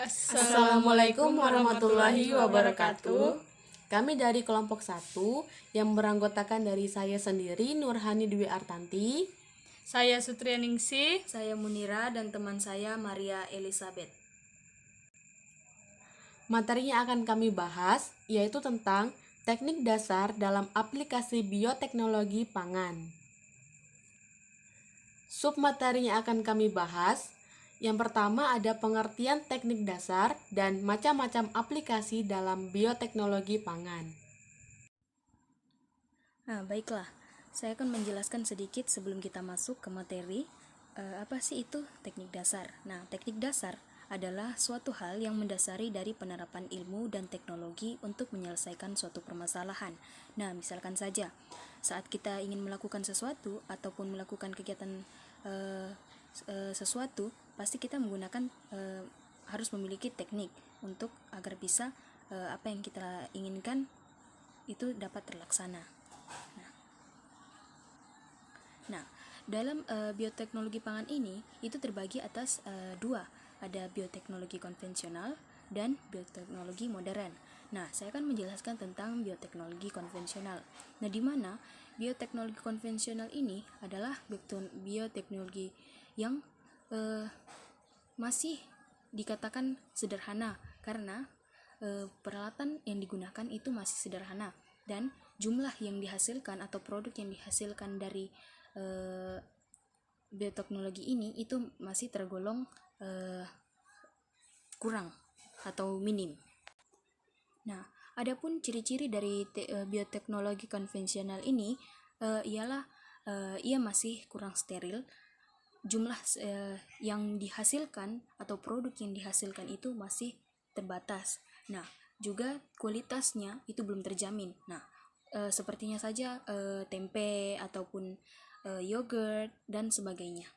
Assalamualaikum warahmatullahi wabarakatuh. Kami dari kelompok 1 yang beranggotakan dari saya sendiri Nurhani Dwi Artanti. Saya Sutrianingsih. Saya Munira dan teman saya Maria Elizabeth. Materinya akan kami bahas yaitu tentang teknik dasar dalam aplikasi bioteknologi pangan. Submaterinya akan kami bahas. Yang pertama ada pengertian teknik dasar dan macam-macam aplikasi dalam bioteknologi pangan. Nah, baiklah. Saya akan menjelaskan sedikit sebelum kita masuk ke materi. Apa sih itu teknik dasar? Nah, teknik dasar adalah suatu hal yang mendasari dari penerapan ilmu dan teknologi untuk menyelesaikan suatu permasalahan. Nah, misalkan saja, saat kita ingin melakukan sesuatu ataupun melakukan kegiatan sesuatu, pasti kita menggunakan harus memiliki teknik untuk agar bisa apa yang kita inginkan itu dapat terlaksana. Nah, dalam bioteknologi pangan ini itu terbagi atas dua, ada bioteknologi konvensional dan bioteknologi modern. Nah, saya akan menjelaskan tentang bioteknologi konvensional. Nah, di mana bioteknologi konvensional ini adalah bioteknologi yang masih dikatakan sederhana karena peralatan yang digunakan itu masih sederhana dan jumlah yang dihasilkan atau produk yang dihasilkan dari bioteknologi ini itu masih tergolong kurang atau minim. Nah, adapun ciri-ciri dari bioteknologi konvensional ini ialah ia masih kurang steril. Jumlah yang dihasilkan atau produk yang dihasilkan itu masih terbatas. Nah, juga kualitasnya itu belum terjamin. Nah, sepertinya saja tempe ataupun yogurt dan sebagainya.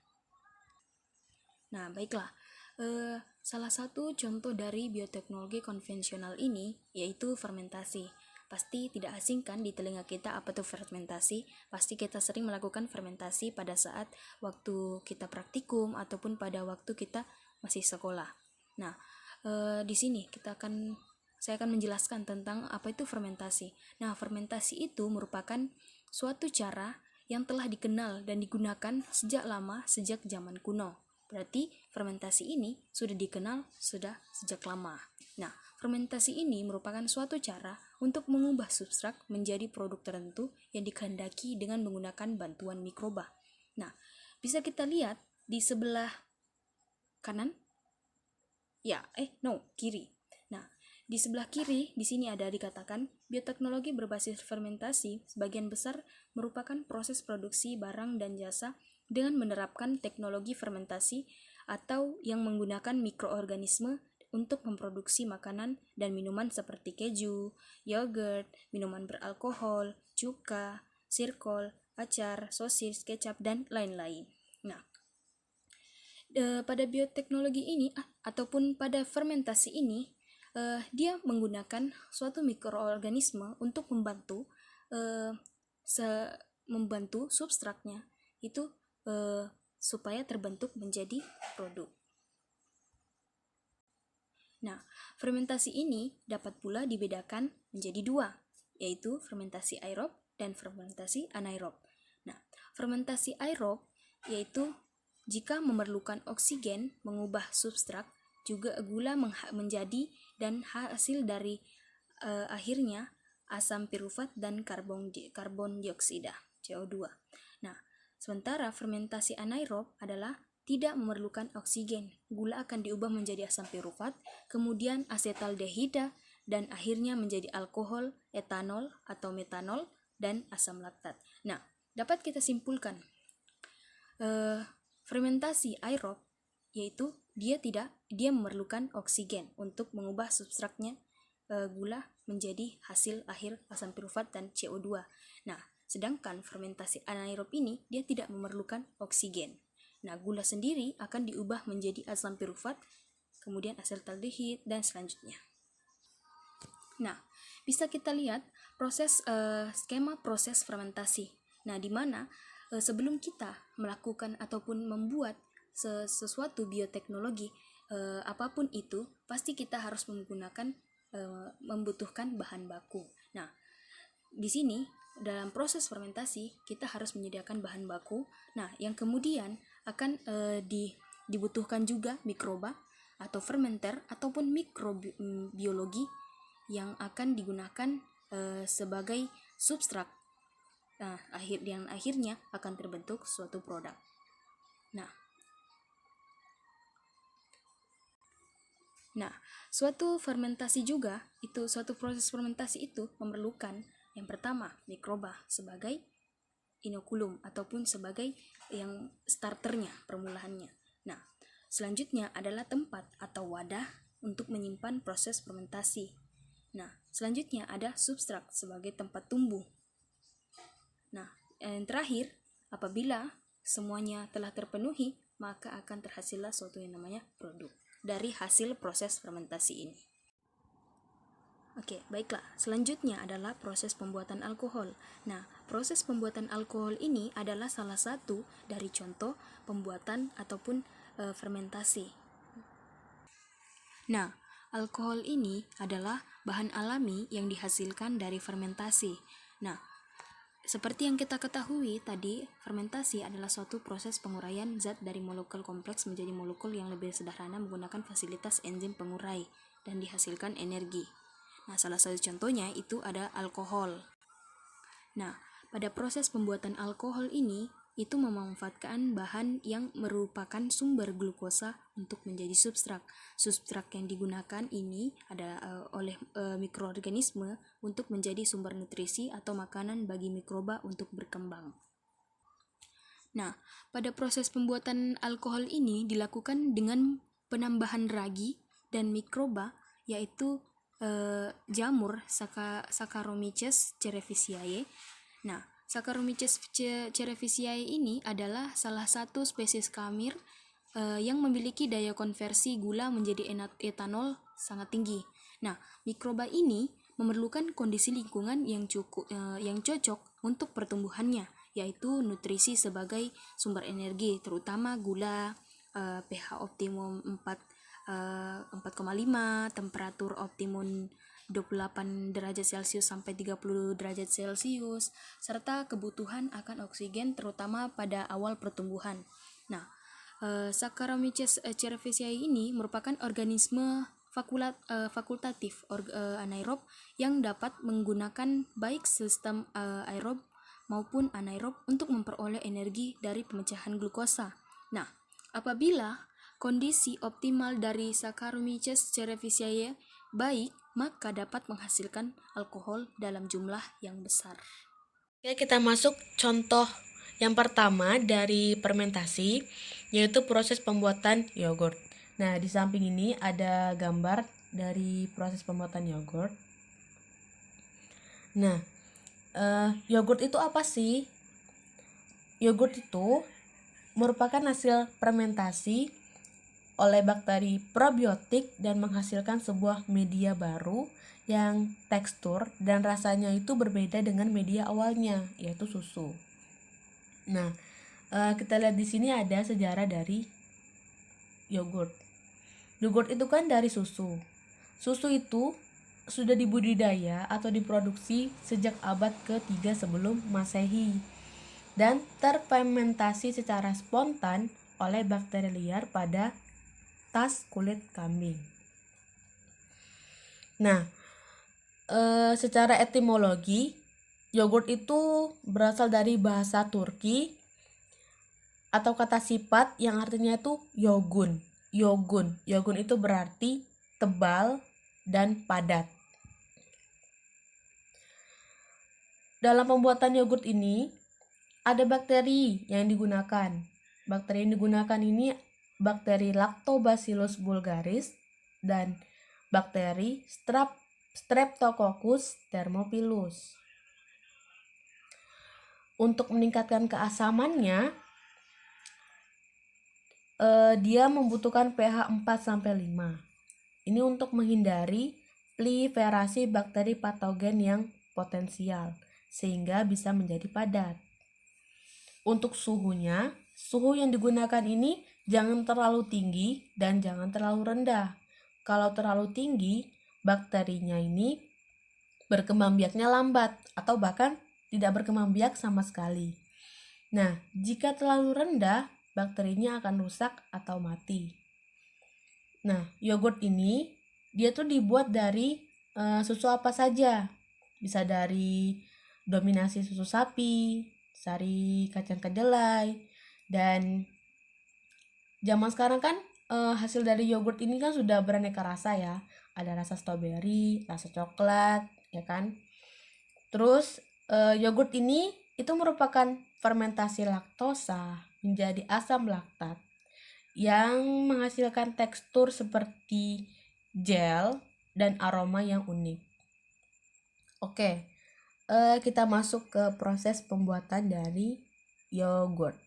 Nah, baiklah. Salah satu contoh dari bioteknologi konvensional ini yaitu fermentasi. Pasti tidak asing kan di telinga kita apa tuh fermentasi? Pasti kita sering melakukan fermentasi pada saat waktu kita praktikum ataupun pada waktu kita masih sekolah. Nah, di sini saya akan menjelaskan tentang apa itu fermentasi. Nah, fermentasi itu merupakan suatu cara yang telah dikenal dan digunakan sejak lama, sejak zaman kuno. Berarti fermentasi ini sudah dikenal sejak lama. Nah, fermentasi ini merupakan suatu cara untuk mengubah substrat menjadi produk tertentu yang dikehendaki dengan menggunakan bantuan mikroba. Nah, bisa kita lihat di sebelah kanan. Kiri. Nah, di sebelah kiri di sini ada dikatakan bioteknologi berbasis fermentasi sebagian besar merupakan proses produksi barang dan jasa dengan menerapkan teknologi fermentasi atau yang menggunakan mikroorganisme untuk memproduksi makanan dan minuman seperti keju, yogurt, minuman beralkohol, cuka, sirkol, acar, sosis, kecap, dan lain-lain. Nah, pada bioteknologi ini ataupun pada fermentasi ini dia menggunakan suatu mikroorganisme untuk membantu substratnya itu supaya terbentuk menjadi produk. Nah, fermentasi ini dapat pula dibedakan menjadi dua, yaitu fermentasi aerob dan fermentasi anaerob. Nah, fermentasi aerob yaitu jika memerlukan oksigen mengubah substrat, juga gula menjadi dan hasil dari akhirnya asam pirufat dan karbon dioksida CO2. Nah, sementara fermentasi anaerob adalah tidak memerlukan oksigen. Gula akan diubah menjadi asam pirufat, kemudian asetaldehida dan akhirnya menjadi alkohol, etanol atau metanol dan asam laktat. Nah, dapat kita simpulkan fermentasi aerob yaitu dia memerlukan oksigen untuk mengubah substratnya gula menjadi hasil akhir asam pirufat dan CO2. Nah, sedangkan fermentasi anaerob ini dia tidak memerlukan oksigen. Nah, gula sendiri akan diubah menjadi asam pirufat, kemudian asetaldehid dan selanjutnya. Nah, bisa kita lihat skema proses fermentasi. Nah, di mana sebelum kita melakukan ataupun membuat sesuatu bioteknologi, apapun itu pasti kita harus membutuhkan bahan baku. Nah, di sini dalam proses fermentasi kita harus menyediakan bahan baku. Nah, yang kemudian akan dibutuhkan juga mikroba atau fermenter ataupun mikrobiologi yang akan digunakan sebagai substrat. Nah, akhirnya akan terbentuk suatu produk. Nah, suatu proses fermentasi itu memerlukan yang pertama mikroba sebagai inokulum ataupun sebagai yang starternya, permulaannya. Nah, selanjutnya adalah tempat atau wadah untuk menyimpan proses fermentasi. Nah, selanjutnya ada substrat sebagai tempat tumbuh. Nah, yang terakhir, apabila semuanya telah terpenuhi, maka akan terhasillah suatu yang namanya produk dari hasil proses fermentasi ini. Oke, baiklah. Selanjutnya adalah proses pembuatan alkohol. Nah, proses pembuatan alkohol ini adalah salah satu dari contoh pembuatan ataupun fermentasi. Nah, alkohol ini adalah bahan alami yang dihasilkan dari fermentasi. Nah, seperti yang kita ketahui tadi, fermentasi adalah suatu proses penguraian zat dari molekul kompleks menjadi molekul yang lebih sederhana menggunakan fasilitas enzim pengurai dan dihasilkan energi. Nah, salah satu contohnya itu ada alkohol. Nah, pada proses pembuatan alkohol ini, itu memanfaatkan bahan yang merupakan sumber glukosa untuk menjadi substrat. Substrat yang digunakan ini adalah oleh mikroorganisme untuk menjadi sumber nutrisi atau makanan bagi mikroba untuk berkembang. Nah, pada proses pembuatan alkohol ini dilakukan dengan penambahan ragi dan mikroba, yaitu jamur Saccharomyces cerevisiae. Nah, Saccharomyces cerevisiae ini adalah salah satu spesies kamir yang memiliki daya konversi gula menjadi etanol sangat tinggi. Nah, mikroba ini memerlukan kondisi lingkungan yang cocok untuk pertumbuhannya, yaitu nutrisi sebagai sumber energi, terutama gula, pH optimum 4,5, temperatur optimum 28 derajat Celcius sampai 30 derajat Celcius, serta kebutuhan akan oksigen terutama pada awal pertumbuhan. Nah, Saccharomyces cerevisiae ini merupakan organisme fakultatif anaerob yang dapat menggunakan baik sistem aerob maupun anaerob untuk memperoleh energi dari pemecahan glukosa. Nah, apabila kondisi optimal dari Saccharomyces cerevisiae baik, maka dapat menghasilkan alkohol dalam jumlah yang besar. Oke, kita masuk contoh yang pertama dari fermentasi, yaitu proses pembuatan yogurt. Nah, di samping ini ada gambar dari proses pembuatan yogurt. Nah, yogurt itu apa sih? Yogurt itu merupakan hasil fermentasi oleh bakteri probiotik dan menghasilkan sebuah media baru yang tekstur dan rasanya itu berbeda dengan media awalnya, yaitu susu. Nah, kita lihat di sini ada sejarah dari yogurt. Yogurt itu kan dari susu. Susu itu sudah dibudidaya atau diproduksi sejak abad ke-3 sebelum Masehi dan terfermentasi secara spontan oleh bakteri liar pada tas kulit kambing. Nah, secara etimologi, yogurt itu berasal dari bahasa Turki atau kata sifat yang artinya itu yogun. Yogun itu berarti tebal dan padat. Dalam pembuatan yogurt ini ada bakteri yang digunakan. Bakteri yang digunakan ini bakteri Lactobacillus bulgaris dan bakteri Streptococcus thermophilus. Untuk meningkatkan keasamannya, dia membutuhkan pH 4-5. Ini untuk menghindari proliferasi bakteri patogen yang potensial, sehingga bisa menjadi padat. Untuk suhu yang digunakan ini Jangan terlalu tinggi dan jangan terlalu rendah. Kalau terlalu tinggi, bakterinya ini berkembang biaknya lambat atau bahkan tidak berkembang biak sama sekali. Nah, jika terlalu rendah, bakterinya akan rusak atau mati. Nah, yogurt ini dia tuh dibuat dari susu apa saja. Bisa dari dominasi susu sapi, sari kacang kedelai, dan zaman sekarang kan hasil dari yogurt ini kan sudah beraneka rasa ya. Ada rasa stroberi, rasa coklat, ya kan? Terus yogurt ini itu merupakan fermentasi laktosa menjadi asam laktat yang menghasilkan tekstur seperti gel dan aroma yang unik. Oke, kita masuk ke proses pembuatan dari yogurt.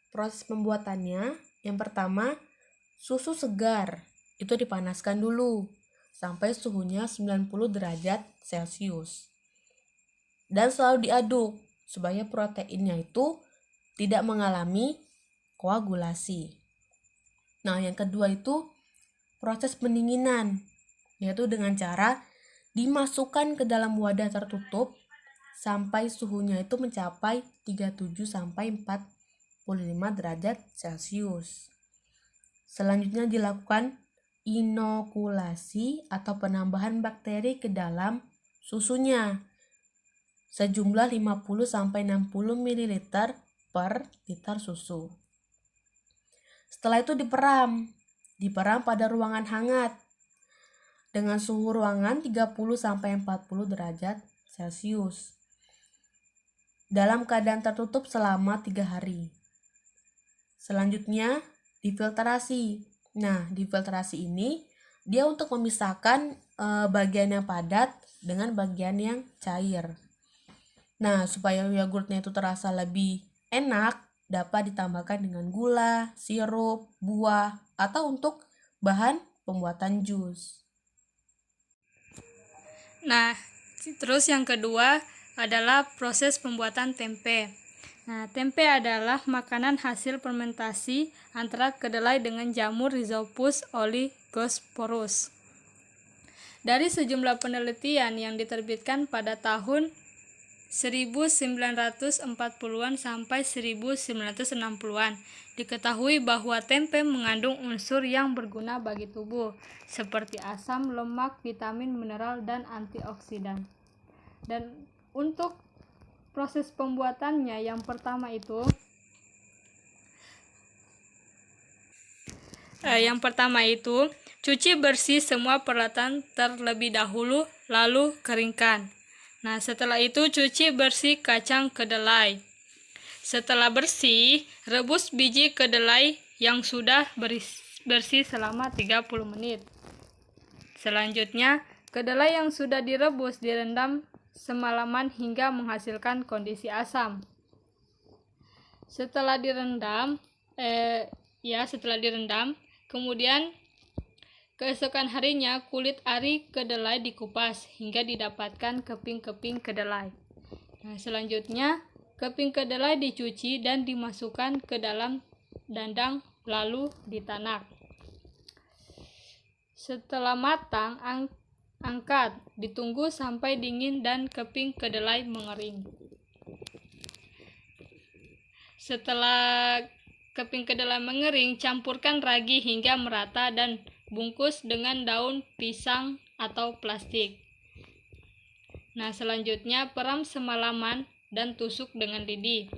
Proses pembuatannya, yang pertama, susu segar itu dipanaskan dulu sampai suhunya 90 derajat Celcius. Dan selalu diaduk supaya proteinnya itu tidak mengalami koagulasi. Nah, yang kedua itu proses pendinginan, yaitu dengan cara dimasukkan ke dalam wadah tertutup sampai suhunya itu mencapai 37 sampai 45 derajat Celcius. Selanjutnya dilakukan inokulasi atau penambahan bakteri ke dalam susunya sejumlah 50 sampai 60 ml per liter susu. Setelah itu diperam pada ruangan hangat dengan suhu ruangan 30 sampai 40 derajat Celcius dalam keadaan tertutup selama 3 hari. Selanjutnya difiltrasi. Nah, difiltrasi ini dia untuk memisahkan bagian yang padat dengan bagian yang cair. Nah, supaya yogurtnya itu terasa lebih enak, dapat ditambahkan dengan gula, sirup, buah, atau untuk bahan pembuatan jus. Nah, terus yang kedua adalah proses pembuatan tempe. Nah, tempe adalah makanan hasil fermentasi antara kedelai dengan jamur Rhizopus oligosporus. Dari sejumlah penelitian yang diterbitkan pada tahun 1940-an sampai 1960-an, diketahui bahwa tempe mengandung unsur yang berguna bagi tubuh, seperti asam, lemak, vitamin, mineral, dan antioksidan. Dan untuk proses pembuatannya, yang pertama itu cuci bersih semua peralatan terlebih dahulu, lalu keringkan. Nah, setelah itu cuci bersih kacang kedelai. Setelah bersih, rebus biji kedelai yang sudah bersih selama 30 menit. Selanjutnya, kedelai yang sudah direbus direndam semalaman hingga menghasilkan kondisi asam. Setelah direndam, kemudian keesokan harinya kulit ari kedelai dikupas hingga didapatkan keping-keping kedelai. Nah, selanjutnya keping kedelai dicuci dan dimasukkan ke dalam dandang lalu ditanak. Setelah matang, angkat, ditunggu sampai dingin dan keping kedelai mengering. Setelah keping kedelai mengering, campurkan ragi hingga merata dan bungkus dengan daun pisang atau plastik. Nah, selanjutnya peram semalaman dan tusuk dengan lidi.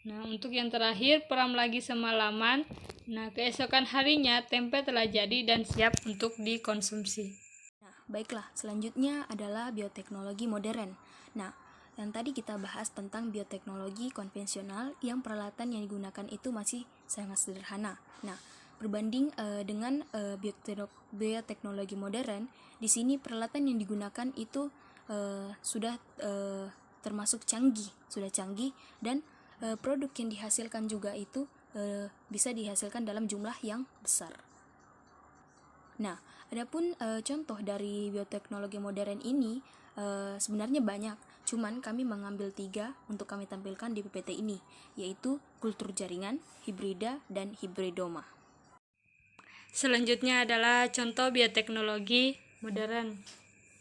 Nah, untuk yang terakhir, peram lagi semalaman. Nah, keesokan harinya tempe telah jadi dan siap untuk dikonsumsi. Nah, baiklah, selanjutnya adalah bioteknologi modern. Nah, yang tadi kita bahas tentang bioteknologi konvensional yang peralatan yang digunakan itu masih sangat sederhana. Nah, berbanding dengan bioteknologi modern, di sini peralatan yang digunakan itu sudah termasuk canggih dan produk yang dihasilkan juga itu bisa dihasilkan dalam jumlah yang besar. Nah, adapun contoh dari bioteknologi modern ini sebenarnya banyak. Cuman kami mengambil 3 untuk kami tampilkan di PPT ini, yaitu kultur jaringan, hibrida, dan hibridoma. Selanjutnya adalah contoh bioteknologi modern.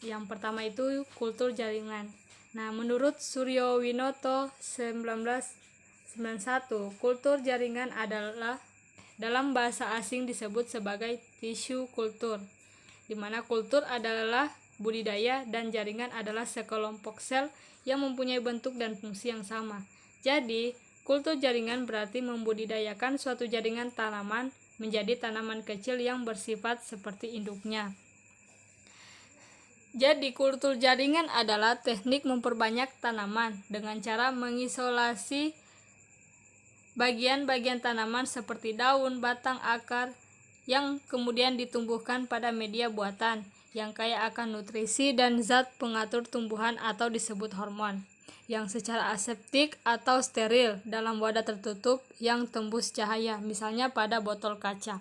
Yang pertama itu kultur jaringan. Nah, menurut Suryo Winoto 1991, kultur jaringan adalah dalam bahasa asing disebut sebagai tisu kultur, di mana kultur adalah budidaya dan jaringan adalah sekelompok sel yang mempunyai bentuk dan fungsi yang sama. Jadi, kultur jaringan berarti membudidayakan suatu jaringan tanaman menjadi tanaman kecil yang bersifat seperti induknya. Jadi, kultur jaringan adalah teknik memperbanyak tanaman dengan cara mengisolasi bagian-bagian tanaman seperti daun, batang, akar yang kemudian ditumbuhkan pada media buatan yang kaya akan nutrisi dan zat pengatur tumbuhan atau disebut hormon, yang secara aseptik atau steril dalam wadah tertutup yang tembus cahaya, misalnya pada botol kaca.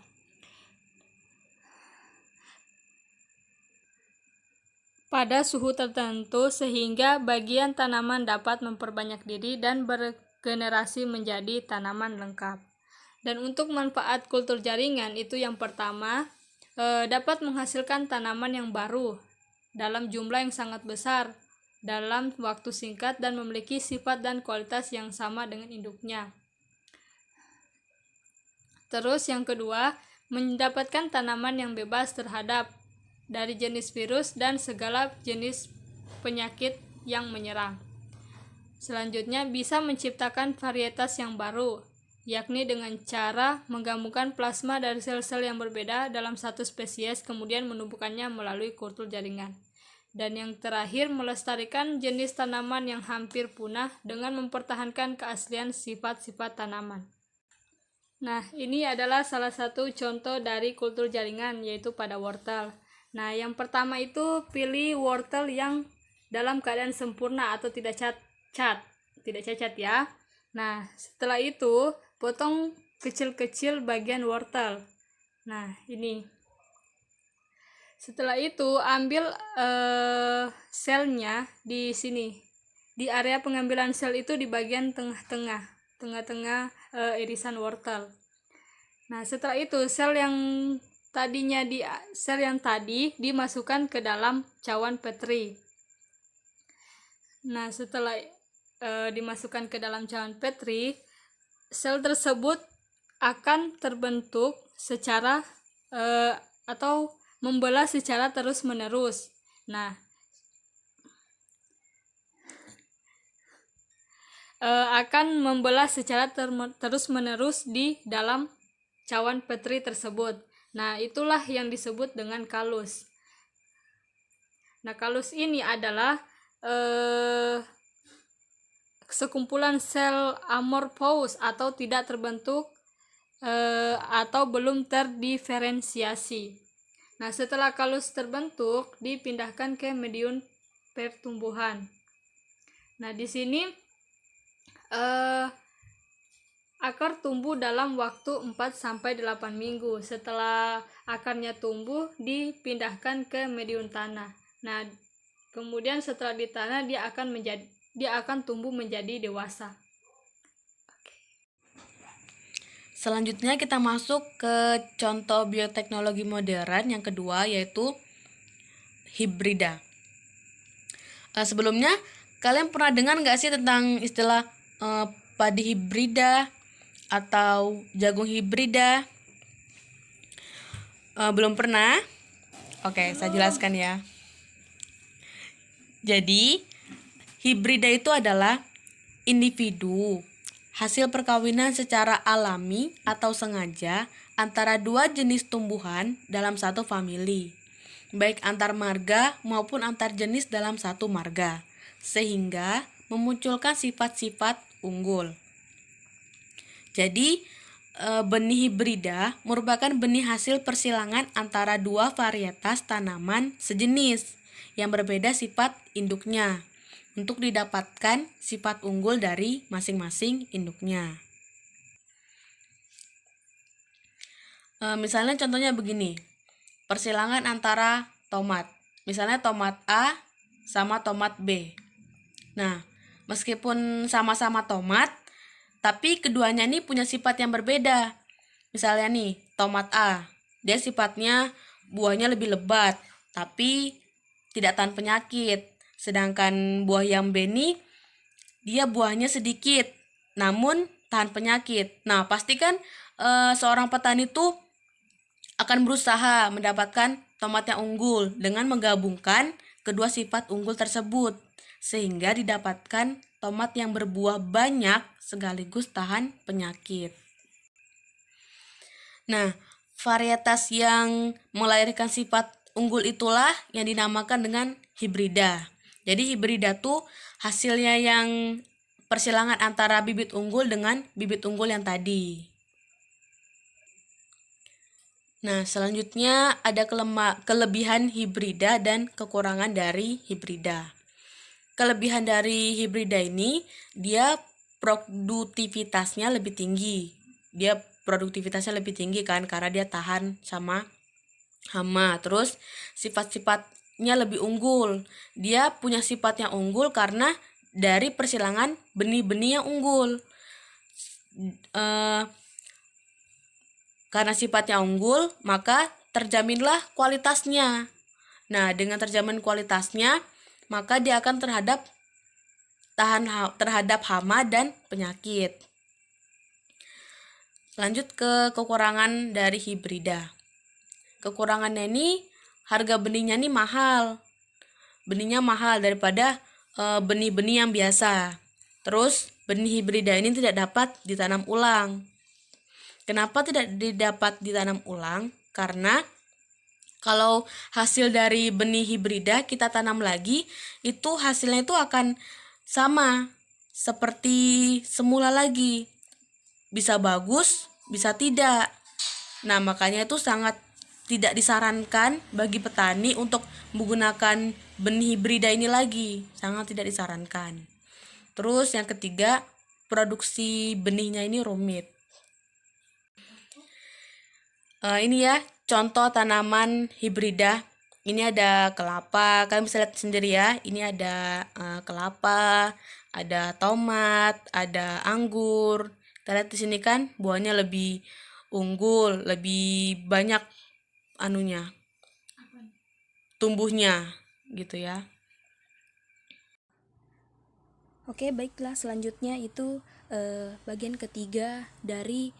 Pada suhu tertentu sehingga bagian tanaman dapat memperbanyak diri dan bergenerasi menjadi tanaman lengkap. Dan untuk manfaat kultur jaringan itu yang pertama, dapat menghasilkan tanaman yang baru dalam jumlah yang sangat besar dalam waktu singkat dan memiliki sifat dan kualitas yang sama dengan induknya. Terus yang kedua, mendapatkan tanaman yang bebas terhadap dari jenis virus dan segala jenis penyakit yang menyerang. Selanjutnya, bisa menciptakan varietas yang baru, yakni dengan cara menggabungkan plasma dari sel-sel yang berbeda dalam satu spesies, kemudian menumbuhkannya melalui kultur jaringan. Dan yang terakhir, melestarikan jenis tanaman yang hampir punah dengan mempertahankan keaslian sifat-sifat tanaman. Nah, ini adalah salah satu contoh dari kultur jaringan, yaitu pada wortel. Nah, yang pertama itu pilih wortel yang dalam keadaan sempurna atau tidak cacat ya. Nah, setelah itu potong kecil-kecil bagian wortel. Nah, ini. Setelah itu ambil selnya di sini. Di area pengambilan sel itu di bagian tengah-tengah irisan wortel. Nah, setelah itu sel yang tadi dimasukkan ke dalam cawan Petri. Nah, setelah dimasukkan ke dalam cawan Petri, sel tersebut akan terbentuk secara atau membelah secara terus-menerus. Nah, akan membelah secara terus-menerus di dalam cawan Petri tersebut. Nah, itulah yang disebut dengan kalus. Nah, kalus ini adalah sekumpulan sel amorphous atau tidak terbentuk atau belum terdiferensiasi. Nah, setelah kalus terbentuk, dipindahkan ke medium pertumbuhan. Nah, di sini akar tumbuh dalam waktu 4-8 minggu. Setelah akarnya tumbuh, dipindahkan ke medium tanah. Nah, kemudian setelah di tanah dia akan tumbuh menjadi dewasa. Selanjutnya kita masuk ke contoh bioteknologi modern yang kedua, yaitu hibrida. Sebelumnya kalian pernah dengar nggak sih tentang istilah padi hibrida atau jagung hibrida? Belum pernah? Oke, saya jelaskan ya. Jadi, hibrida itu adalah individu hasil perkawinan secara alami atau sengaja antara dua jenis tumbuhan dalam satu famili, baik antar marga maupun antar jenis dalam satu marga, sehingga memunculkan sifat-sifat unggul. Jadi, benih hibrida merupakan benih hasil persilangan antara dua varietas tanaman sejenis yang berbeda sifat induknya untuk didapatkan sifat unggul dari masing-masing induknya. Misalnya contohnya begini, persilangan antara tomat. Misalnya tomat A sama tomat B. Nah, meskipun sama-sama tomat, tapi keduanya ini punya sifat yang berbeda. Misalnya nih, tomat A, dia sifatnya buahnya lebih lebat, tapi tidak tahan penyakit. Sedangkan buah yang B ini, dia buahnya sedikit, namun tahan penyakit. Nah, pastikan seorang petani tuh akan berusaha mendapatkan tomat yang unggul dengan menggabungkan kedua sifat unggul tersebut, sehingga didapatkan tomat yang berbuah banyak sekaligus tahan penyakit. Nah, varietas yang melahirkan sifat unggul itulah yang dinamakan dengan hibrida. Jadi hibrida tuh hasilnya yang persilangan antara bibit unggul dengan bibit unggul yang tadi. Nah, selanjutnya ada kelebihan hibrida dan kekurangan dari hibrida. Kelebihan dari hibrida ini, dia produktivitasnya lebih tinggi. Dia produktivitasnya lebih tinggi kan, karena dia tahan sama hama. Terus sifat-sifatnya lebih unggul. Dia punya sifat yang unggul karena dari persilangan benih-benih yang unggul. Karena sifatnya unggul, maka terjaminlah kualitasnya. Nah, dengan terjamin kualitasnya, maka dia akan tahan terhadap hama dan penyakit. Lanjut ke kekurangan dari hibrida. Kekurangannya ini, harga benihnya ini mahal. Benihnya mahal daripada benih-benih yang biasa. Terus, benih hibrida ini tidak dapat ditanam ulang. Kenapa tidak didapat ditanam ulang? Karena kalau hasil dari benih hibrida kita tanam lagi, itu hasilnya itu akan sama seperti semula lagi. Bisa bagus, bisa tidak. Nah, makanya itu sangat tidak disarankan bagi petani untuk menggunakan benih hibrida ini lagi. Sangat tidak disarankan. Terus yang ketiga, produksi benihnya ini rumit. Ini ya contoh tanaman hibrida. Ini ada kelapa, kalian bisa lihat sendiri ya. Ini ada kelapa, ada tomat, ada anggur. Kita lihat di sini kan buahnya lebih unggul, lebih banyak tumbuhnya gitu ya. Oke, baiklah, selanjutnya itu bagian ketiga dari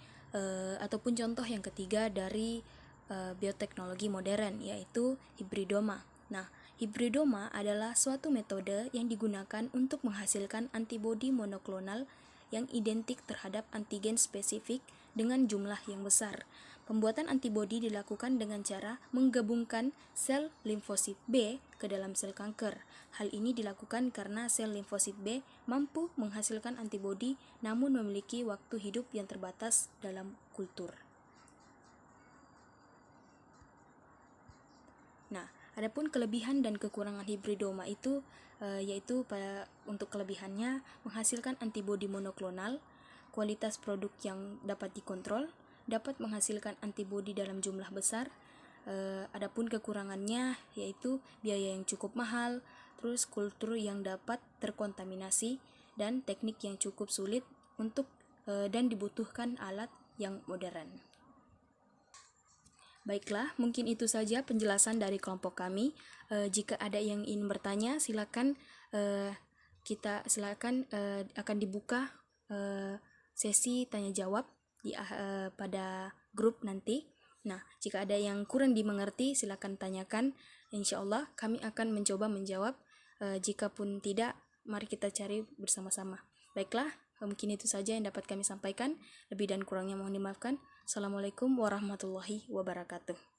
ataupun contoh yang ketiga dari bioteknologi modern, yaitu hibridoma. Nah, hibridoma adalah suatu metode yang digunakan untuk menghasilkan antibodi monoklonal yang identik terhadap antigen spesifik dengan jumlah yang besar. Pembuatan antibodi dilakukan dengan cara menggabungkan sel limfosit B ke dalam sel kanker. Hal ini dilakukan karena sel limfosit B mampu menghasilkan antibodi namun memiliki waktu hidup yang terbatas dalam kultur. Nah, adapun kelebihan dan kekurangan hibridoma itu yaitu untuk kelebihannya menghasilkan antibodi monoklonal, kualitas produk yang dapat dikontrol, dapat menghasilkan antibodi dalam jumlah besar. Adapun kekurangannya yaitu biaya yang cukup mahal, terus kultur yang dapat terkontaminasi, dan teknik yang cukup sulit untuk dan dibutuhkan alat yang modern. Baiklah, mungkin itu saja penjelasan dari kelompok kami. Jika ada yang ingin bertanya, silakan akan dibuka sesi tanya jawab pada grup nanti. Nah, jika ada yang kurang dimengerti, silakan tanyakan. Insya Allah kami akan mencoba menjawab. Jika pun tidak, mari kita cari bersama-sama. Baiklah, mungkin itu saja yang dapat kami sampaikan. Lebih dan kurangnya mohon dimaafkan. Assalamualaikum warahmatullahi wabarakatuh.